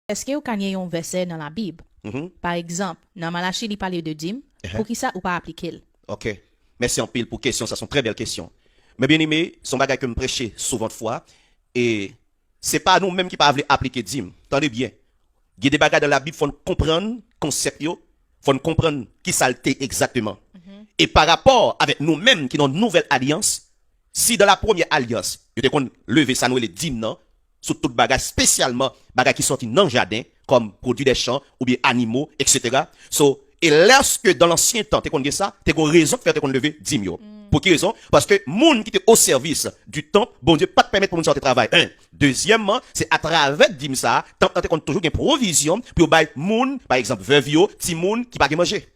Est-ce que vous avez un verset dans la Bible? Par exemple, dans Malachie, il parle de dîme. Pour qui ça ou pas appliquer? Ok. Merci en pile pour question. Ça sont très belles questions. Mais bien aimé, son bagage que me prêcher souvent de fois. Et c'est pas nous-mêmes qui pas appliquer dîme. Attendez bien. Il y a des bagages dans la Bible, il faut comprendre le concept, il faut comprendre qui ça l'était exactement. Et par rapport avec nous-mêmes qui dans une nouvelle alliance, si dans la première alliance, il était qu'on lever ça nous les dîmes non, sur tout bagage, spécialement bagage qui sortent dans le jardin, comme produits des champs, ou bien animaux, etc. So, et lorsque dans l'ancien temps, t'es qu'on dit ça, t'es qu'on raison de faire t'es qu'on lever dîmes yo. Pour quelle raison? Parce que moun qui était au service du temps, bon Dieu, pas te permettre pour nous sortir travail. Un. Deuxièmement, c'est à travers dim ça, tant qu'on toujours une provision, pour bailler moun, par exemple, veuve yo, ti moun qui pas manger.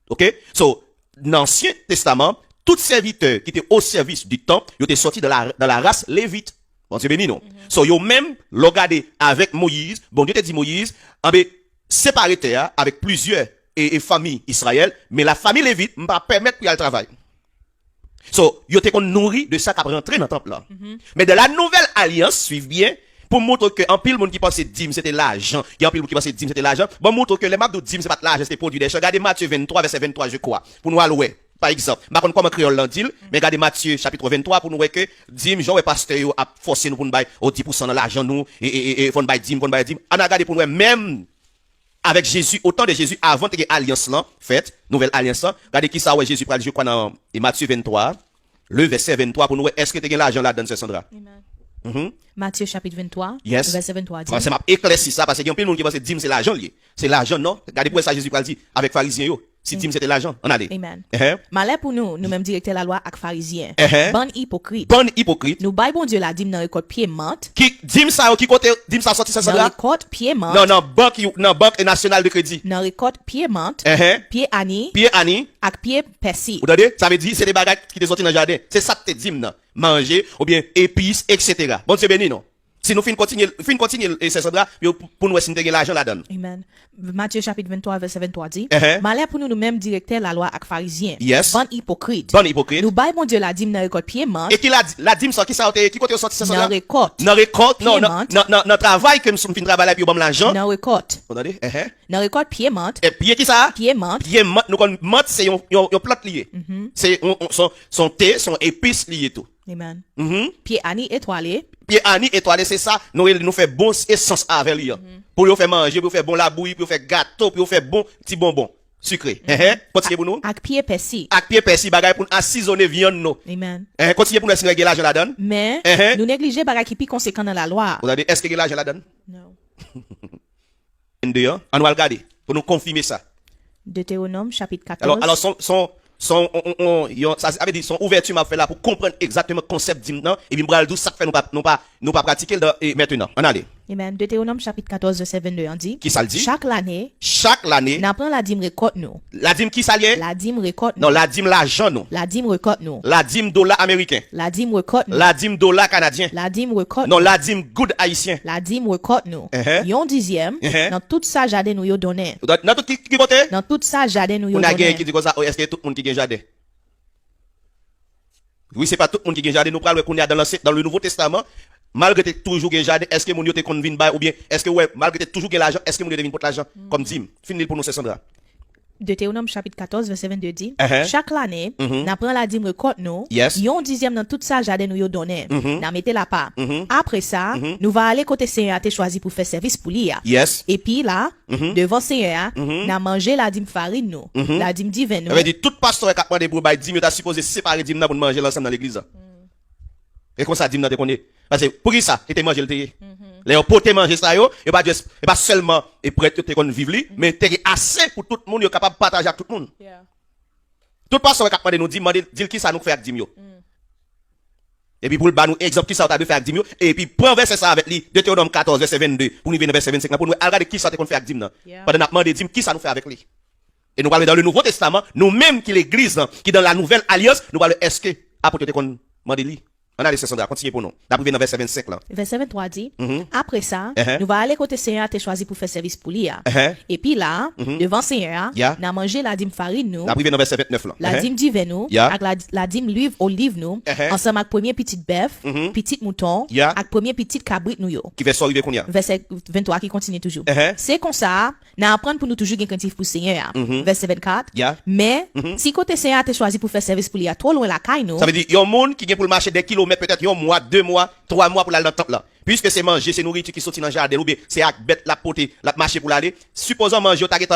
OK? So, dans l'Ancien Testament, tout serviteur qui était au service du temps, il était sorti dans la race lévite. Bon Dieu béni non. So, yo même, regardez avec Moïse, bon Dieu te dit Moïse, séparé avec plusieurs et familles Israël, mais la famille lévite m'a permettre pour y aller travailler. So, yo te kon nourri de ça qui a rentré dans le temple là. Mais de la nouvelle alliance, suivez bien, pour montrer que en pile monde qui pensait dîme c'était l'argent, il y a en pile monde qui pensait dîme c'était l'argent, bon montre que les maps de dîme c'est pas l'argent, c'était produit des choses. Regardez Matthieu 23 verset 23 je crois. Pour nous allouer. Par exemple, par contre comment créole l'en dit, mais regardez Matthieu chapitre 23 pour nous voir que dîme Jean et pasteur yo a forcé nous pour nous bailler au 10% dans l'argent nous et faut nous bailler dîme, On a regardé pour nous même avec Jésus, autant de Jésus avant que alliance là faite, nouvelle alliance là, regardez qui ça ouais Jésus pral je crois dans Matthieu 23, le verset 23 pour nous est-ce que tu as l'argent là dans Sandra? Amen. Matthieu chapitre 23, yes. verset 23 dit. C'est m'a éclairci ça parce qu'il y a plein de monde qui pense que dîme c'est l'argent lié. C'est l'argent non? Regardez pour ça Jésus pral dit avec pharisiens yo. Si dîme c'était l'argent, on allait. Amen. Malheur pour nous, nous-mêmes directeurs la loi avec pharisiens. Bon hypocrite. Bon hypocrite. Nous baillons bon Dieu la dîme dans récolte pied menthe. Qui dîme ça qui côté dîme ça sorti ça dans là? récolte pied menthe. Non, banque nationale de crédit. Dans récolte pied menthe. Pied ani. Avec pied persil. Vous entendez? Ça veut dire c'est des bagages qui te sorti dans le jardin. C'est ça que te dîme non. Manger ou bien épices etc. Bon Dieu béni non. Si nous fin continuer et c'est ça pour nous si nous l'argent là-dedans. Amen. Matthieu chapitre 23 verset 23 dit. Malheur pour nous nous-mêmes directeurs la loi avec pharisiens. Yes. Bon hypocrite. Nous baillons bon Dieu la dîme dans récolte pied menthe. Et qui la dîme ça qui ça qui côté sorti ça là? Dans récolte. Non travail que nous sommes fin travailler puis bon l'argent. Dans récolte. Vous entendez? Dans récolte pied menthe. Et pied qui ça? Pied menthe. Nous connaissons menthe c'est un plat lié. C'est son thé, son épice lié tout. Amen. Pied ani étoilé. Pied ani étoilé c'est ça nous fait bon essence avec lui. Pour nous faire manger, pour faire bon la bouillie, pour faire gâteau, pour faire bon petit bonbon sucré. Continuez pour nous. Avec pied persil. Avec pied persil bagay pour assaisonner viande nous. Amen. Continuez pour nous essayer l'argent la donne. Mais nous négliger bagay qui plus conséquent dans la loi. Vous avez est-ce que l'argent la donne? Non. On va regarder pour nous confirmer ça. Deutéronome chapitre 14. Alors ça veut dire son ouverture m'a fait là pour comprendre exactement le concept d'hymne et puis m'bral ça fait nous pas pratiquer maintenant. On allez. Amen. Deutéronome chapitre 14 verset 22 on dit. Qui ça le dit? Chaque l'année. N'a prend la dîme récolte nous. La dîme qui ça lié? La dîme récolte nous. Non, la dîme l'argent nous. La dîme récolte nous. La dîme dollar américain. La dîme récolte nous. La dîme dollar canadien. La dîme récolte. Non, la dîme good haïtien. La dîme récolte nous. Yon dixième dans tout ça jardin nous yo donné. Dans tout qui côté? Dans tout ça jardin nous yo donné. On a quelqu'un qui dit comme ça, est-ce que tout le monde qui gagne jardin? Oui, c'est pas tout le monde qui gagne jardin. Nous parlons qu'on y a dans le Nouveau Testament. Malgré toujours gagne jardin, est-ce que mon yo te convient ba ou bien est-ce que ouais, malgré toujours gagne l'argent, est-ce que mon yo devine pour l'argent comme dîme? Fini pour nous c'est Sandra. Deutéronome chapitre 14 verset 22 dit. Chaque année, n'a prend la dîme récolte nous. Yon dixième dans tout ça jardin nous yo donné. N'a mettez la part. Après ça, nous va aller côté Seigneur a te choisi pour faire service pour lui. Et puis là, devant Seigneur, n'a mangé la dîme farine nous, la dîme divine nous. Ça veut dire tout pasteur qui a demandé pour bailler dîme, t'as supposé séparer dîme pour manger l'ensemble dans l'église. Et comme ça dîme te connaît. Parce que pour qui ça, tu manger le thé. Les potes manger ça yo, et pas seulement et prêt te kon vivre li, mais t'es assez pour tout le monde yo capable de partager avec tout le monde. Tout pasteur qui a demandé nous dire qui ça nous fait avec dîme yo. Et puis pour le ba nous exemple qui ça t'a de faire avec dîme yo et puis prend verset ça avec lui Deutéronome 14 verset 22 pour nous venir verset 25 pour nous regarder qui ça te kon fait avec dîme là. Pendant n'a demandé dîme qui ça nous fait avec lui. Et nous parlons dans le Nouveau Testament, nous même qui l'église qui dans la nouvelle alliance, nous parlons est-ce que apôtre te kon mandé lui On a laissé Sandra, continue pour nous. D'après dans verset 25 là. Verset 23 dit, après ça, nous va aller côté Seigneur t'es choisi pour faire service pour lui. Et puis là, devant Seigneur, nous mangé la dîme farine nous. D'après dans verset 29 là. La dîme d'huile nous, avec la dîme livre olive nous, ensemble avec premier petit bœuf, petit mouton, avec premier petit cabrit nous yo. Qui verset arrivé qu'on y a. Verset 23 qui continue toujours. C'est comme ça, nous apprendre pour nous toujours gain quantif pour Seigneur. Verset 24. Mais si côté Seigneur t'es choisi pour faire service pour lui trop loin la caille nous. Ça veut dire yon monde qui vient pour le marché des kilomètres peut-être un mois, 2 mois, 3 mois pour aller dans le temple là. Puisque c'est manger, c'est nourriture qui sortit dans le jardin ou bien c'est à bête la porter, la marcher pour l'aller. Supposons manger au target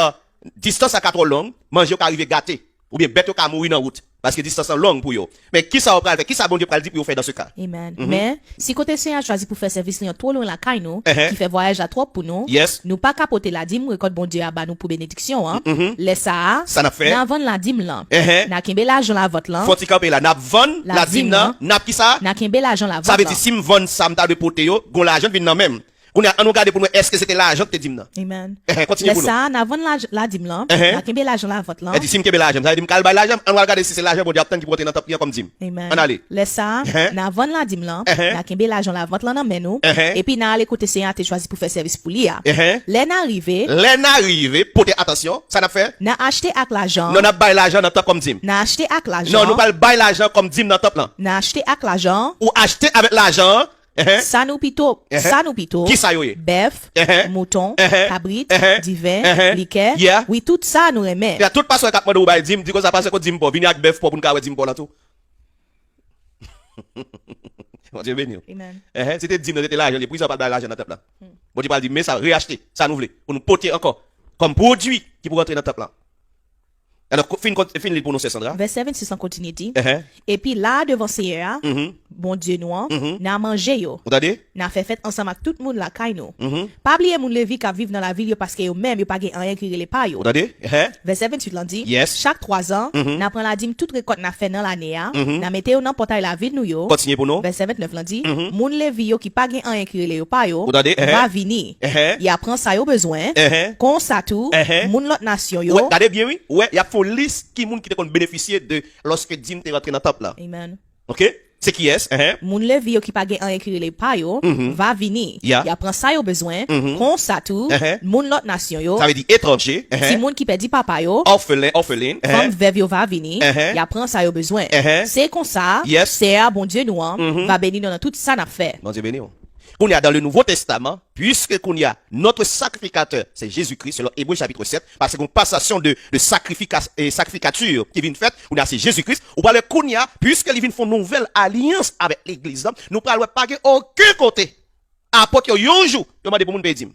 distance à 4 longue, manger au arriver gâté ou bien bête au mourir dans route. Parce que distance est longue pour yo. Mais qui ça va faire? Qui ça bon Dieu pral dire pour faire dans ce cas? Amen. Mais, si côté Seigneur choisi pour faire service li trop loin la caille nous, qui fait voyage à trop pour nous, nous pas capoter la dîme, record bon Dieu à nous pour bénédiction, hein. Laisse ça. Ça n'a fait. N'a vendre la dîme là. N'a kembe l'argent la vote là. Faut y camper là. N'a vendre la dîme là. N'a qui ça? N'a kembe l'argent la vote. Ça veut dire si me vendre ça m'ta de poter yo, gon l'argent vient dans même. On a regardé pour nous est-ce que c'était l'argent que te dîme là. Amen. Continue pour nous. Ça n'a vendre la dîme là. N'a kembe l'argent la vote là. Et dit si me kembe l'argent, ça veut dire m'cal bail l'argent, on va regarder si c'est l'argent bon Dieu attend qui porter dans top comme dîme. Amen. On allez. Laisse ça, n'a vendre la dîme là. N'a kembe l'argent la vote là dans nous. Et puis n'a aller côté Seigneur t'es choisi pour faire service pour lui. L'en arrivé, portez attention, ça n'a fait. N'a acheté avec l'argent. Non n'a bail l'argent dans top comme dîme. N'a acheté avec l'argent. Non, nous pas bail l'argent comme dîme dans top là. N'a acheté avec l'argent. Ou acheter avec l'argent. Ça nous pito. Qui ça yo? Bœuf, mouton, cabrit, divin, liqueur. Oui, tout ça nous remet. Il y a toute personne qui a demandé au bail dîme, dit que ça passe que dîme pour venir avec bœuf pour nous faire dîme pour là tout. Bon Dieu béni. Amen. C'était dîme, c'était l'argent, les prix ça pas de l'argent dans table là. Bon Dieu pas dire mais ça réacheter, ça nous voulait pour nous porter encore comme produit qui pour rentrer dans table là. Alors, fin pour nous, c'est Sandra. Verset 26, on continue dit. Et puis là, devant Seigneur, bon Dieu nous, n'a mangé yo. Vous avez n'a fait fête ensemble avec tout le monde la caille nous. Pas oublier moun levi qui vivent dans la ville parce que yo même yo pas gen rien qui les pa yo. Vous avez Verset 28 l'on dit. Chaque 3 ans, n'a prend la dîme toute récolte n'a fait dans l'année, n'a mette yo dans portail la ville nous yo. Continuez pour nous. Verset 29 l'on dit. Moun levi yo qui pas gen rien qui les yo pa yo. Va venir. Il apprend ça yo besoin. Comme ça tout, moun l'autre nation yo. Regardez bien oui. Ouais, il y a liste qui moun qui te kon bénéficier de lorsque dîme te rentré dans top là. Amen. OK? C'est qui est? Moun levi yo qui pa gen an écrit les pa yo, va venir. Il apprend ça yo besoin. Kon ça tout, moun l'autre nation yo. Ça veut dire étranger. Si moun qui perdit papa yo, orphelin. Femme veuve yo va venir. Il apprend ça yo besoin. C'est comme ça, c'est à bon Dieu nous va bénir dans tout ça n'a fait. Bon Dieu béni. Qu'on y a dans le Nouveau Testament, puisque qu'on y a notre sacrificateur, c'est Jésus-Christ, selon Hébreux chapitre 7, parce qu'on passation de sacrificature qui vient faite, on a c'est Jésus-Christ, ou parle qu'on y a, puisque ils viennent faire une nouvelle alliance avec l'église, nous parlons pas aucun côté. Apporte yon jour, demandez pour moun payer dîme.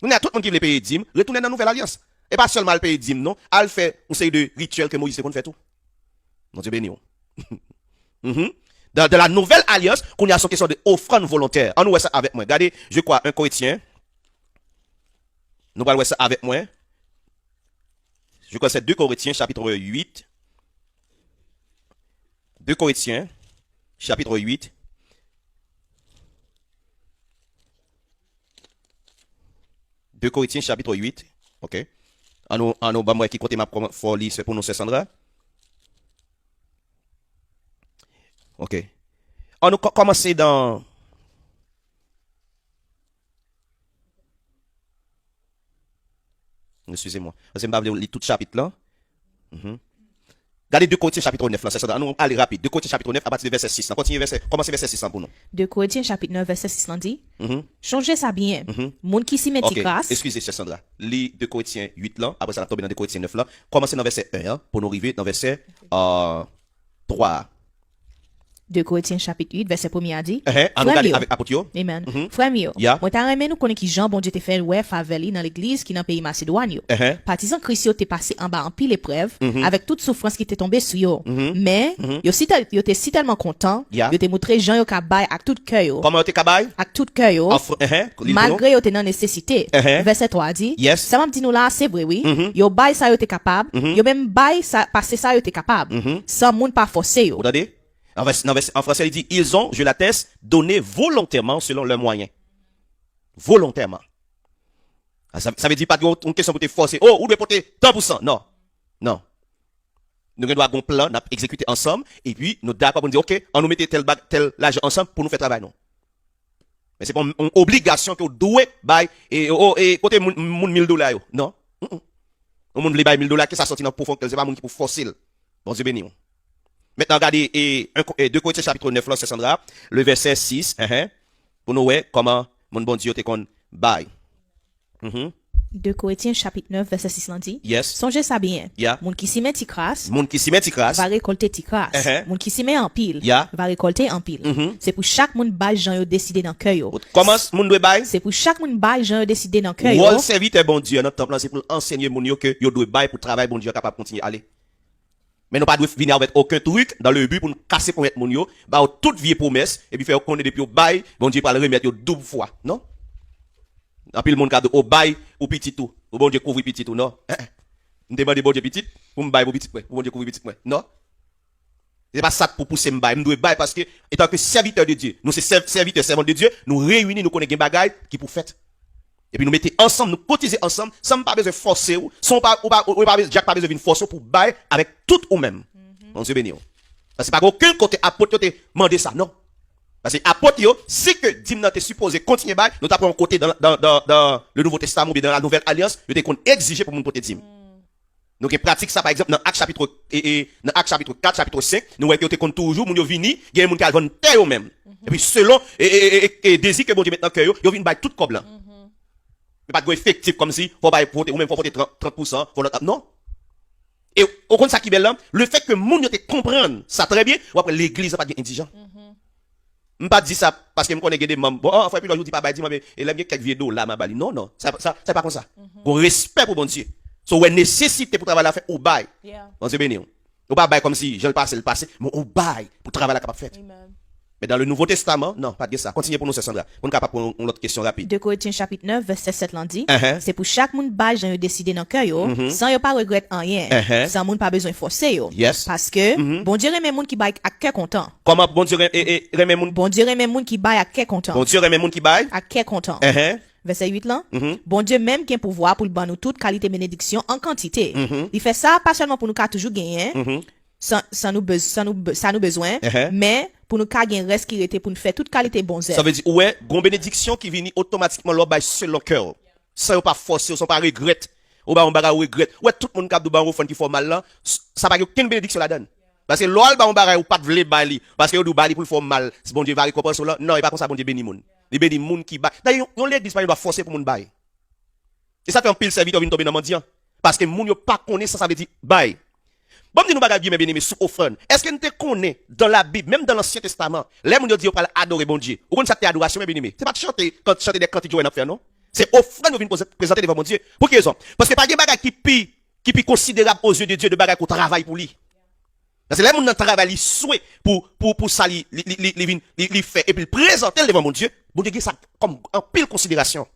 Nous a tout le monde qui veut payer dîme, retourner dans la nouvelle alliance. Et pas seulement le payer dîme, non, al fait une série de rituels que Moïse fait tout. Mon Dieu béni. Dans la nouvelle alliance, qu'on y a son question de offrande volontaire. On nous voit ça avec moi. Regardez, je crois, 1 Corinthiens. Nous allons voir ça avec moi. Je crois que c'est 2 Corinthiens, chapitre 8. 2 Corinthiens, chapitre 8. Deux Corinthiens, chapitre 8. OK. En nous, bah, moi, qui compte ma folie, c'est pour nous, c'est Sandra. OK. On a commencé dans... Excusez-moi. Je vais lire tout le chapitre là. Regardez 2 Corinthiens chapitre 9 là, c'est ça. Nous allons rapide. 2 Corinthiens chapitre 9 à partir du verset 6. Commencez verset 6 pour nous. 2 Corinthiens chapitre 9 verset 6 dit. Changez ça bien. Monde qui s'y met grâce. Excusez c'est Sandra. Lis 2 Corinthiens 8 là, après ça va tomber dans 2 Corinthiens 9 là. Commencez dans verset 1 pour nous arriver dans verset 3. 2 Corinthiens chapitre 8 verset 1 a dit. Avec apotio. Amen. Frère mio. Moi t'as remis nous connaît qui Jean bon Dieu te fait ouais faveli dans l'église qui dans pays Macédoine. Partisan Christ t'es passé en bas en pile épreuve avec toute souffrance qui t'est tombée sur yo. Mais yo t'es si tellement content, yo t'es montré Jean yo ka bail avec tout cœur yo. Comment yo t'es ka bail? Avec tout cœur yo. Malgré yo t'es dans nécessité. Verset 3 dit. Ça m'a dit nous là c'est vrai oui. Yo bail ça yo t'es capable. Yo même bail ça passer ça yo t'es capable. Sans monde pas forcer yo. En français, il dit, ils ont, je l'atteste, donné volontairement selon leurs moyens. Volontairement. Ça veut dire pas une question pour te forcer. Oh, ou de porter 100%. Non. Non. Nous devons avoir un plan, nous exécuter ensemble, et puis nous d'accord pour nous dire, ok, on nous mette tel l'argent ensemble pour nous faire travail, non. Mais c'est pas une obligation que vous devez bailler, et côté moun $1000, non. On moun li bail $1000 que ça sorti dans profond, c'est pas moun qui pour forcer. Bon Dieu béni. Maintenant regardez 2 Corinthiens chapitre 9 là c'est Sandra, le verset 6, pour nous voir comment mon bon Dieu te kon bail. 2 Corinthiens chapitre 9 verset 6 là dit. Yes. Songez ça bien. Yeah. Moun qui s'y met ti crasse. Moun qui s'y met ti crasse va récolter ti crasse. Moun qui s'y met en pile. Yeah. Va récolter en pile. C'est pour chaque moun bail Jean yo décidé dans cœur yo. Comment moun doit bail? C'est pour chaque moun bail Jean yo décidé dans cœur yo. Rôle serviteur bon Dieu dans temple c'est pour enseigner moun yo que yo doit bail pour travail bon Dieu capable continuer aller. Mais nous pas doit venir avec aucun truc dans le but pour nous casser pour mettre moun yo, ba toute vieille promesse et puis faire connaître depuis au bail, bon Dieu pas le remettre yo double fois, non? En pile monde cadre au bail ou petit tout. Ou bon Dieu couvrir petit tout, non? Me demander bon Dieu petit pour me bail pour petit pour bon Dieu couvrir petit non? C'est pas ça pour pousser me bail, me doit bail parce que étant que serviteur de Dieu, nous c'est serviteur servant de Dieu, nous réunir nous connaît bagaille qui pour faire. Et puis nous mettons ensemble, nous cotiser ensemble, sans pas besoin de forcer ou pas Jack pas besoin de forcer pour bail avec tout ou même. Bon Dieu béni. Parce que pas aucun côté apôtre te demander ça, non? Parce que apôtre yo, c'est que Dim t'es supposé continuer bail, nous t'apprend côté dans le Nouveau Testament ou bien dans la Nouvelle Alliance, nous t'es qu'on exiger pour mon côté Dim. Donc, pratique ça, par exemple, dans Actes chapitre 4, chapitre 5, nous voyons que t'es qu'on toujours, moun yo vini, il y a des gens qui vont terre eux même. Et puis, selon, et désir que bon Dieu maintenant que yo vini bail tout comme là. Mais pas de effectif comme si, faut bail voter, ou même faut voter 30%, non. Et, au compte ça qui est là, le fait que moun yo te comprenne ça très bien, ou après l'église pas de indigent. Je ne pas dire ça parce que je connais des membres. Bon, frère, puis l'autre dit pas bail, dit, mais il aime bien quelques vidéos là, ma bali. Non, ça, c'est pas comme ça. Pour respect pour bon Dieu. So, ouais, nécessité pour travailler à faire au bail. Bon Dieu béni. Ou pas bail comme si je le passais, mais au bail pour travailler à capable faire. Mais dans le Nouveau Testament, non, pas de ça. Continuez pour nous, Sandra. On est capable pour une autre question rapide. 2 Corinthiens chapitre 9, verset 7 l'en dit. C'est pour chaque monde bail, j'ai décidé dans cœur yo, sans yo pas regret rien. Sans monde pas besoin forcer yo. Yes. Parce que, bon Dieu remet monde qui bail à cœur content. Comment bon Dieu remet monde? Bon Dieu remet monde qui bail à cœur content. Bon Dieu remet monde qui bail? À cœur content. Verset 8 là. Bon Dieu même qui a pouvoir pour le ban nous toute qualité bénédiction en quantité. Il fait ça pas seulement pour nous qu'à toujours gagner. Ça nous besoin, mais pour nous qu'à gagner reste qui était pour nous faire toute qualité bon zèle. Ça veut dire ouais, gon bénédiction qui vient automatiquement là bail selon cœur. Sans pas forcer, sans pas regret. Ou ba on baga regret. Ouais tout le monde cap de ban au qui fait mal là, ça pas aucune bénédiction la donne. Parce que l'ol ba on baga ou pas de vle bali parce que ou bali pour le faire mal. Si bon Dieu va récompenser là, non, il pas comme ça bon Dieu béni moun. Il béni moun qui bail. D'ailleurs, on l'église pas doit forcer pour moun bail. Et ça fait un pile serviteur vient tomber dans mendiant parce que moun yo pas connaît ça veut dire bail. Bon, dis nous bagay bien bien sous offrande. Est-ce que nous te connaît dans la Bible, même dans l'Ancien Testament, les moun yo dit pour adorer bon Dieu. Ou ça te adoration bien bien. C'est pas de chanter quand chanter des cantiques joie n'a faire non. C'est offrande nous vient présenter devant mon Dieu. Pour quelle raison? Parce que pas des bagay qui pi considérable aux yeux de Dieu de bagay qu'on travaille pour lui. Parce que les moun nan travail souhait pour ça li fait et puis présenter devant mon Dieu. Bon Dieu ça comme en pile considération.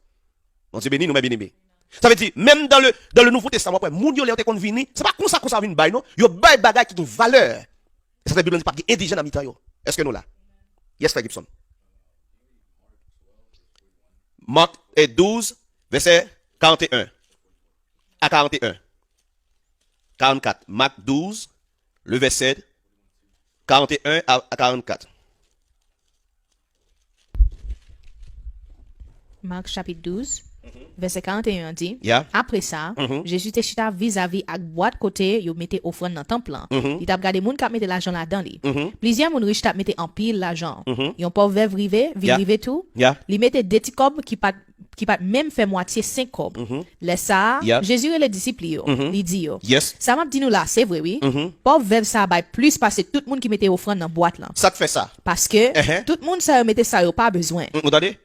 Mon Dieu béni nous bien aimé. Ça veut dire, même dans le Nouveau Testament, moun yo le te kon vini, c'est pas comme ça vini bay non, yo bay bagay qui ont valeur. Et ça veut dire pas indigène à mi-temps yo. Est-ce que nous là? Yes, Frère Gibson. Marc 12, verset 41 à 41. 44. Marc 12, le verset 41 à 44. Marc chapitre 12. Verset 41 dit, après ça, Jésus te chita vis-à-vis à boîte côté, yo mette offrande dans temple. Il t'a regardé moun qui mette l'argent là-dedans. Plusieurs moun riche t'a mette en pile l'argent. Yon pauvre veuve rive tout. Il mette des petits cobs qui pas même fait moitié 5 cobs. Laisse ça, Jésus et les disciples il dit ça m'a dit nous là, c'est vrai oui. Pauvre veuve ça bail plus parce que tout le monde qui mette offrande dans boîte là. Ça te fait ça. Parce que tout le monde ça mette ça yo pas besoin. Attendez.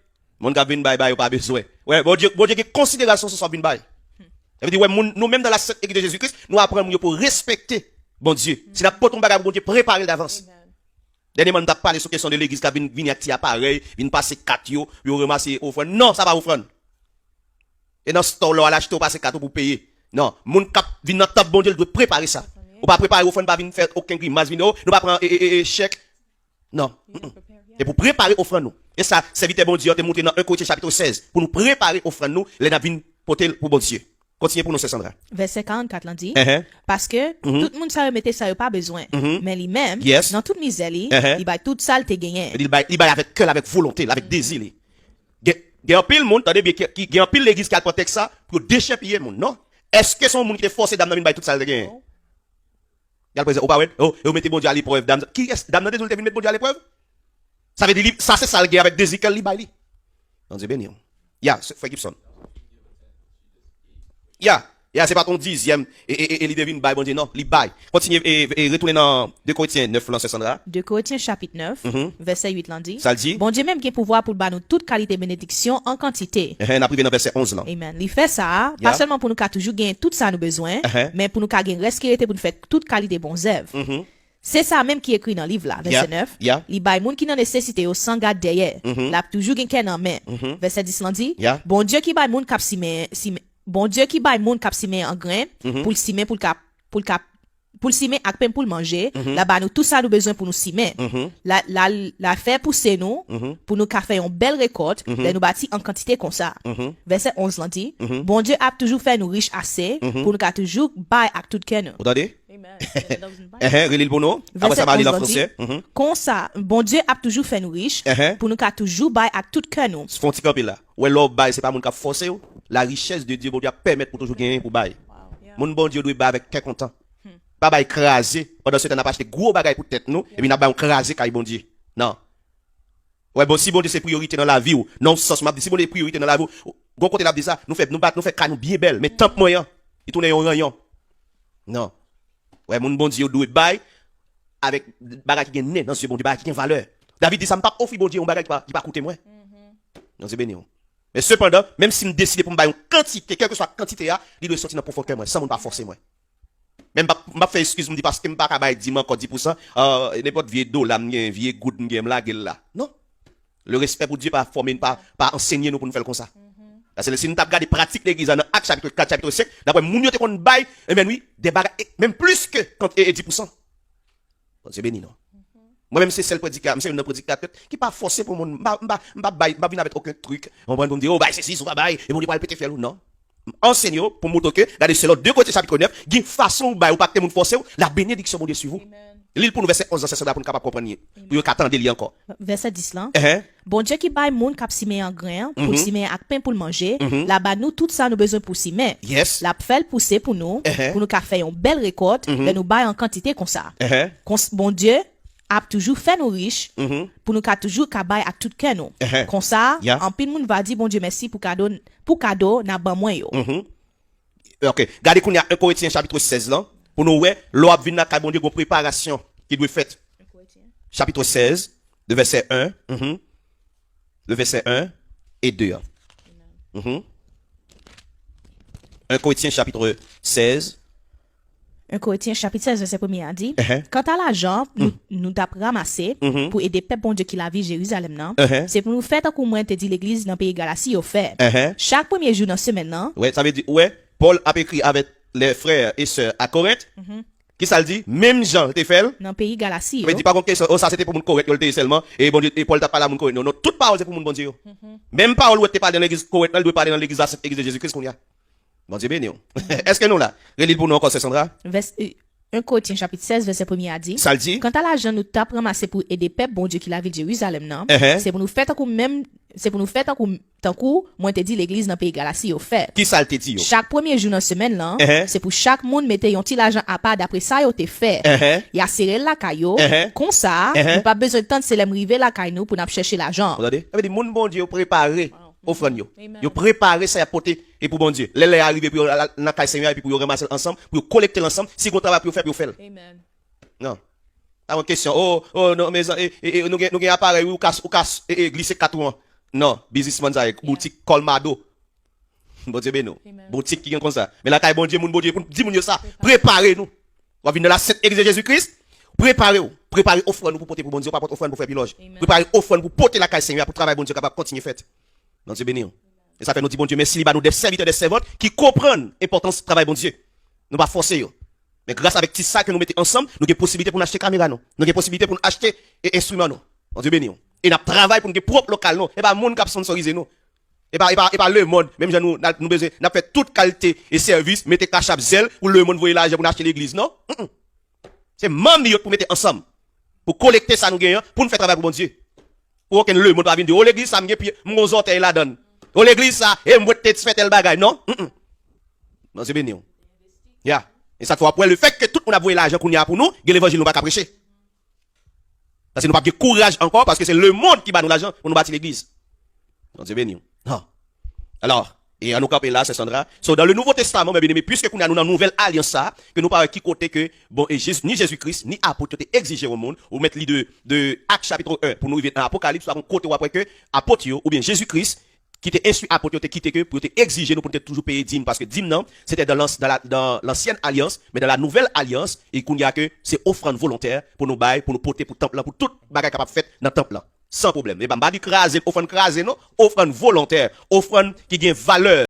Mon gars vinn bail pas besoin. Ouais, bon Dieu qui considération sur vinn bail. Ça veut dire ouais nous même dans la sainte église de Jésus-Christ, nous apprenons pour respecter bon Dieu. Si n'a pas ton bagage bon Dieu préparer d'avance. Dernièrement t'a parlé sur question de l'église qui vinn acti appareil, vinn passer 4 yo ramasser offrande. Non, ça va offrande. Et dans ce temps là l'acheter passer 4 pour payer. Non, moun cap vinn dans table bon Dieu doit préparer ça. Ou pas préparer offrande pas vinn faire aucun grimace vinn nous pas prendre chèque. Non. Et pour préparer offrande nous. Et ça, serviteur bon Dieu, te montré dans 1 Corinthiens chapitre 16. Pour nous préparer offrande nous, les navines pour bon Dieu. Continuez pour nous, c'est Sandra. Verset 44 l'en dit. Parce que tout le monde ça remettait ça pas besoin. Mais lui-même, dans toute misère, il va toute ça te gagner. Il va avec cœur, avec volonté, avec désir. Il y a un pile monde, attendez bien, il y a un pile l'église qui a protégé ça pour déchapper le monde, non? Est-ce que son monde qui est forcé d'amener une tout ça le gagner? Il y a le président, vous mettez bon Dieu à l'épreuve, dame. Qui est-ce d'amener des mettre bon Dieu à l'épreuve? Ça veut dire, ça c'est ça le gars avec désir qu'elle li. On dit béni. Frère Gibson. C'est pas ton 10e et il devine bail, bon Dieu, non, il bail. Continuez et retournez dans 2 Corinthiens 9, là, c'est Sandra. 2 Corinthiens chapitre 9, verset 8, l'en dit. Ça le dit. Bon Dieu même qui a pouvoir pour nous toute qualité bénédiction en quantité. On a privé dans verset 11, là. Amen. Il fait ça, pas seulement pour nous qu'à toujours gagner tout ça nous besoin, mais pour nous qu'à gagner reste pour nous faire toute qualité bons œuvres. C'est ça même qui est écrit dans le livre là, verset 9. Il bail moun qui n'a nécessité au sans garde derrière. L'a toujours gagné en main. Verset 10 l'en dit. Bon Dieu qui bail moun cap bon Dieu qui baille moun k'ap simen en grain pour le simen pour le simen ak pen pour le manger là-bas nous tout ça nous besoin pour nous simen la faire pousser nous pour nous ka faire une belle récolte nous bâti en quantité comme ça verset 11 l'en dit bon Dieu a toujours fait nous riches assez pour nous ka toujours bail ak tout cœur nous. Vous entendez? Relil pour nous. Après ça va aller en français. Comme ça bon Dieu a toujours fait nous riches pour nous ka toujours bail ak tout cœur nous. Font petit camper là. Ouais l'homme bail c'est pas moun ka forcer ou. La richesse de Dieu, bon Dieu, permettre pour toujours gagner pour bail. Mon bon Dieu doit bail avec quel content. Pas bail écraser. Pendant ce temps, on a pas acheté gros bagaille pour tête nous, et puis on a bail écraser quand bon Dieu. Non. Ouais, bon, si bon Dieu c'est priorité dans la vie ou, non, sens m'a dit, si bon Dieu c'est priorité dans la vie, gon côté l'a dit ça, nous fait canou bien belle, mais tant moyen, il tourne en rayon. Non. Ouais, mon bon Dieu doit bail avec bagaille qui gagne dans ce bon Dieu, bagaille qui gagne valeur. David dit ça, me pas offrir bon Dieu, un bagaille qui pas coûter moi. Non, c'est béni. Mais cependant, même si nous décidons pour me bailler une quantité, quelle que soit la quantité, il doit sortir dans le profond moi, sans pas forcer moi. Même pas faire excuse, me dit parce que je ne peux pas bailler 10 encore 10%, n'importe vieux dos là, vieux good game là, non. Le respect pour Dieu pas former, pas enseigner nous pour nous faire comme ça. Parce que si nous avons regardé pratique l'église dans Actes chapitre 4, chapitre 5, d'après nous te qu'on baille, et bien oui, des bagages, même plus que 10%. C'est béni, non? Moi-même, c'est celle prédicateur, c'est une prédicateur qui pas forcé pour mon, pas venir avec aucun truc. On va me dire, oh, bah, c'est si, on va bailler, et on dit, pas le péter faire ou non. Enseignez pour montrer que, regardez, c'est l'autre 2 Corinthiens chapitre 9, qui façon ou bailler ou pas que moun forcé, la bénédiction, mon Dieu, sur vous. L'île pour nous, verset 11, c'est ça, pour nous capable comprendre. Pour nous attendre li encore. Verset 10 là. Bon Dieu qui baille moun k'ap simen en grain, pour simen ak pain pour le manger, là-bas, nous, tout ça, nous besoin pour simen. Yes. La fait pousser pour nous qu'a faire une belle récolte, de nous bailler en quantité comme ça. Bon Dieu, a toujours fait nous riches pour nous toujours bailler à tout cœur nous. Comme ça, en pile monde va dire bon Dieu merci pour cadeau n'a ban moins yo. OK, regardez qu'on y a 1 Corinthiens chapitre 16 là pour nous ouais, l'on vinn na bon Dieu une préparation qui doit faite. Chapitre 16 de verset 1 le verset 1 et 2. 1 Corinthiens chapitre 16 1 Corinthiens chapitre 16 verset 1 a dit quant à l'argent nous t'a ramassé pour aider peuple bon Dieu qui la vie Jérusalem non c'est pour nous faire tant qu'on moins te dit l'église dans pays Galatie au fait chaque premier jour dans semaine non ouais ça veut dire ouais Paul a écrit avec les frères et sœurs à Corinthe qui ça le dit même Jean te fait dans pays Galatie mais dit pas contre ça c'était pour moun Corinthe il seulement et bon Dieu et Paul t'a parlé à moun Corinthe non toute parole c'est pour moun bon Dieu même parole où t'es pas dans l'église Corinthe elle doit parler dans l'église de Jésus-Christ qu'on y a. Bon Dieu béni. Est-ce que nous là, relis pour nous encore, c'est Sandra? 1 Corinthiens chapitre 16 verset 1 a dit. Ça le dit. Quant à l'argent nous t'a ramassé pour aider peuple bon Dieu qui la ville Jérusalem non. C'est pour nous faire tant coup moi te dit l'église dans pays Galatie au fait. Qui ça te dit? Chaque premier jour dans semaine là, c'est pour chaque monde mettre un petit l'argent à part d'après ça yo te fait. Il y a serré la caillou comme ça, nous pas besoin de temps de se river la caillou pour nous chercher l'argent. Regardez, ça veut dire monde bon Dieu préparé offrande yo. Yo préparer ça à porter et pour bon Dieu. Les arriver pour dans caille Seigneur et puis pour ramasser ensemble, pour collecter l'ensemble, si on travaille pour faire Amen. Non. Pas une question. Oh non mais nous gagne appareil ou casse glisser 4 ans. Non, businessman ça boutique Colmado. Bon Dieu béno. Boutique qui comme ça. Mais la caille bon Dieu pour dis moun yo ça, préparez nous. On va venir dans la sainte église de Jésus-Christ. Préparez offrande pour porter pour bon Dieu, pas porter offrande pour faire piloge. Préparez offrande pour porter la caille Seigneur pour travailler bon Dieu capable continuer faire. Non, c'est béni. Et ça fait nous dire bon Dieu merci, il va nous des serviteurs des servantes qui comprennent l'importance du travail bon Dieu. Nous pas forcer yo. Mais grâce avec tout ça que nous mettons ensemble, nous avons possibilité pour nous acheter caméra nous. Nous avons possibilité pour nous acheter instruments nous. Bon Dieu béni. Et nous travaillons pour nous propre local nous. Et pas monde qui sponsorisé nous. Et pas le monde. Même nous besoin, n'a fait toute qualité et service, mettez cachap zèle pour le monde voyer l'argent pour acheter l'église, non? C'est membre pour mettre ensemble. Pour collecter ça nous gagnons, pour nous faire travail pour bon Dieu. Pour que le monde va venir dire, oh l'église ça me gagne, puis mon orteil la donne. Oh l'église ça, et moi tête fait tel bagage, non? Non, c'est béni. Yeah. Et ça fois après le fait que tout le monde a voulu l'argent qu'on y a pour nous, que l'évangile nous pas prêcher. Parce que nous pas de courage encore, parce que c'est le monde qui bat nous l'argent pour nous bâtir l'église. Non, c'est béni. Non. Alors, et à nous camper là, c'est Sandra. So, dans le Nouveau Testament, mes bien-aimés, puisque nous avons une nouvelle alliance, ça, que nous parlons qui côté que, bon, et ni Jésus-Christ, ni apôtre, exigé au monde, ou mettre l'idée de Actes chapitre 1, pour nous vivre dans l'Apocalypse, soit côté ou après que, apôtre, ou bien Jésus-Christ, qui était instruit apôtre, quitté que, pour exiger nous, pour toujours payer dîme, parce que dîme, non, c'était dans l'ancienne alliance, mais dans la nouvelle alliance, et qu'on y a que, c'est offrande volontaire, pour nous bailler, pour nous porter, pour temple, pour tout bagage capable fait dans le temple là. Sans problème. Et ben, pas du craser, offrande craser, non, offrande volontaire, offrande qui gagne valeur.